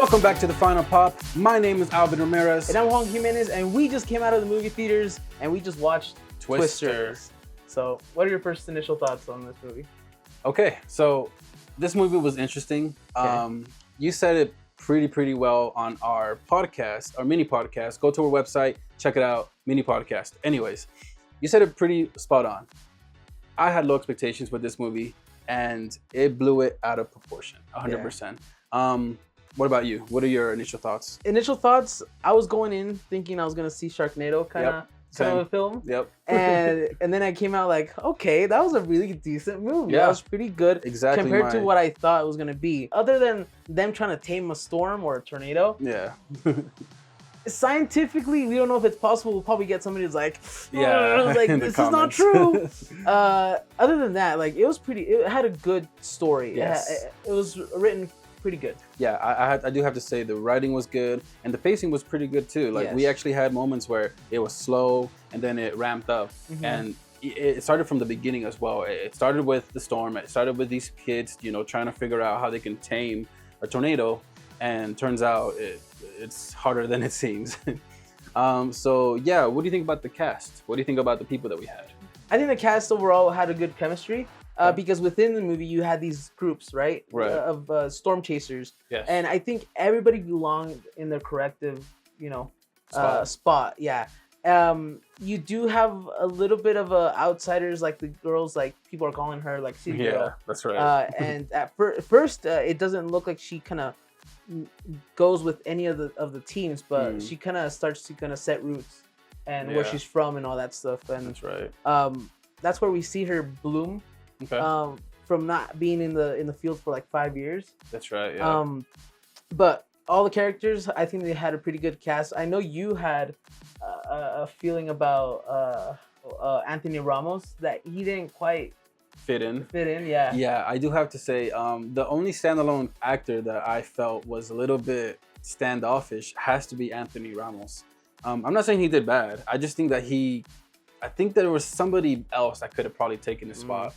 Welcome back to The Final Pop. My name is Alvin Ramirez. And I'm Juan Jimenez, and we just came out of the movie theaters, and we just watched Twister. So, what are your first initial thoughts on this movie? Okay, so this movie was interesting. Okay. You said it pretty well on our podcast, our mini podcast. Go to our website, check it out, mini podcast. Anyways, you said it pretty spot on. I had low expectations with this movie, and it blew it out of proportion, 100%. What about you? What are your initial thoughts? Initial thoughts, I was going in thinking I was going to see Sharknado kind of a film. Yep. and then I came out like, okay, that was a really decent movie. Yeah. That was pretty good compared to my- what I thought it was going to be. Other than them trying to tame a storm or a tornado, Yeah. scientifically, we don't know if it's possible. We'll probably get somebody who's like, Yeah, like in the this is not comments. true. Other than that, like it had a good story. Yes. It was written pretty good. Yeah, I do have to say the writing was good and the pacing was pretty good too. Like we Yes. actually had moments where it was slow and then it ramped up, and it started from the beginning as well. It started with the storm. It started with these kids, trying to figure out how they can tame a tornado, and turns out it's harder than it seems. So yeah, what do you think about the cast? What do you think about the people that we had? I think the cast overall had a good chemistry. Because within the movie you had these groups, right? Right. Of storm chasers. Yes. And I think everybody belonged in their corrective, spot. Yeah. You do have a little bit of outsiders, like the girls, like people are calling her like city girl. Yeah, that's right. And at first, it doesn't look like she kind of goes with any of the teams, but she kind of starts to kind of set roots and where Yeah. she's from and all that stuff. And That's right. that's where we see her bloom. Okay. From not being in the field for like 5 years. That's right. Yeah. But all the characters, I think they had a pretty good cast. I know you had a feeling about Anthony Ramos that he didn't quite Fit in. Yeah. Yeah, I do have to say, the only standalone actor that I felt was a little bit standoffish has to be Anthony Ramos. I'm not saying he did bad. I just think that I think there was somebody else that could have probably taken his spot.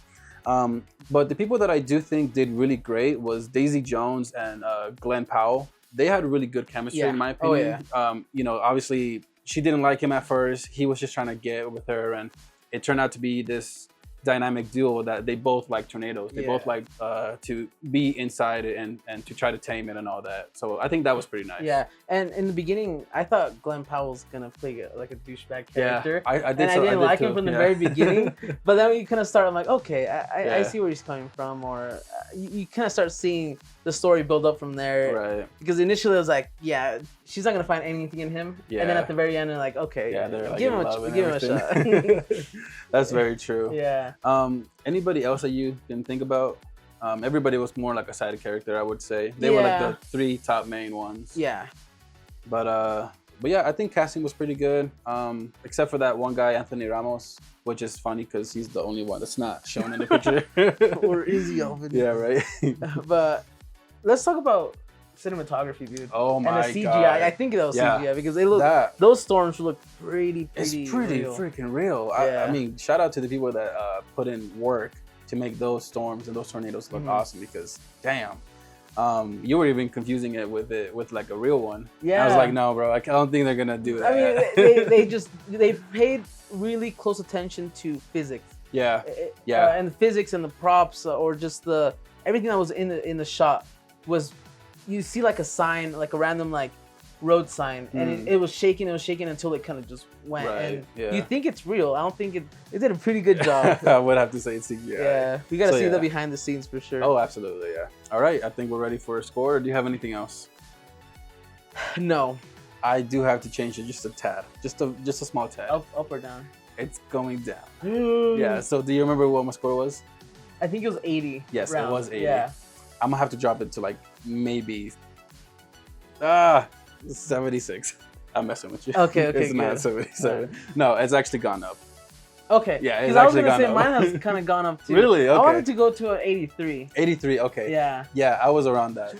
But the people that I do think did really great was Daisy Jones and Glen Powell. They had really good chemistry, in my opinion. Obviously she didn't like him at first. He was just trying to get with her, and it turned out to be this dynamic duo that they both like tornadoes. They both like to be inside it and to try to tame it and all that. So I think that was pretty nice. Yeah, and in the beginning, I thought Glen Powell's gonna play like a douchebag character. Yeah, I did. And I didn't like him from the very beginning. But then when you kind of start, I'm like, okay, I see where he's coming from, or you kind of start seeing the story build up from there. Right. Because initially I was like, yeah, she's not gonna find anything in him. Yeah. And then at the very end, I'm like, okay, they're like give him a shot. That's very true. Yeah. Anybody else that you didn't think about? Everybody was more like a side character, I would say. They were like the 3 top main ones. Yeah. But yeah, I think casting was pretty good. Except for that one guy, Anthony Ramos, which is funny because he's the only one that's not shown in the picture. Or is he, Alvin? Yeah, right. But let's talk about cinematography, dude. Oh my and the CGI. God. I think that was Yeah. CGI because they look. Those storms look pretty. It's pretty real. freaking real. Yeah. I mean, shout out to the people that put in work to make those storms and those tornadoes look awesome, because damn, you were even confusing it with like a real one. Yeah. I was like, no, bro, I don't think they're gonna do that. I mean, they paid really close attention to physics. Yeah. And the physics and the props, or just everything that was in the shot was, you see like a sign, like a random like road sign, and it was shaking until it kind of just went. Right, and you think it's real. I don't think it did a pretty good job. I would have to say it's CGI. Yeah, we gotta see the behind the scenes for sure. Oh, absolutely, yeah. All right, I think we're ready for a score. Do you have anything else? No. I do have to change it just a tad, just a small tad. Up or down? It's going down. Yeah. So do you remember what my score was? I think it was 80. Yes, round. it was 80. Yeah. I'm gonna have to drop it to like maybe 76. I'm messing with you. Okay, It's not good. 77. Right. No, it's actually gone up. Okay. Yeah, it's because I was actually gonna say gone mine up. has kind of gone up too. Really? I Okay. wanted to go to an 83. 83. Okay. Yeah. Yeah, I was around that.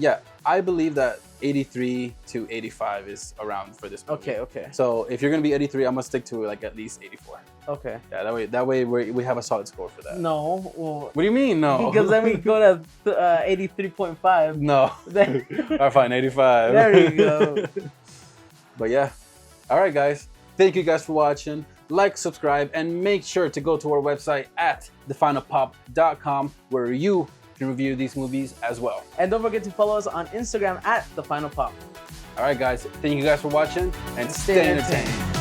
Yeah, I believe that 83 to 85 is around for this movie. Okay. So if you're gonna be 83, I'm gonna stick to like at least 84. Okay. Yeah, that way we have a solid score for that. No. Well, What do you mean no? because then we go to 83.5. No. There All right, fine, 85. you go. But yeah. All right, guys. Thank you guys for watching. Like, subscribe, and make sure to go to our website at thefinalpop.com where you can review these movies as well. And don't forget to follow us on Instagram at The Final Pop. All right, guys. Thank you guys for watching, and stay entertained.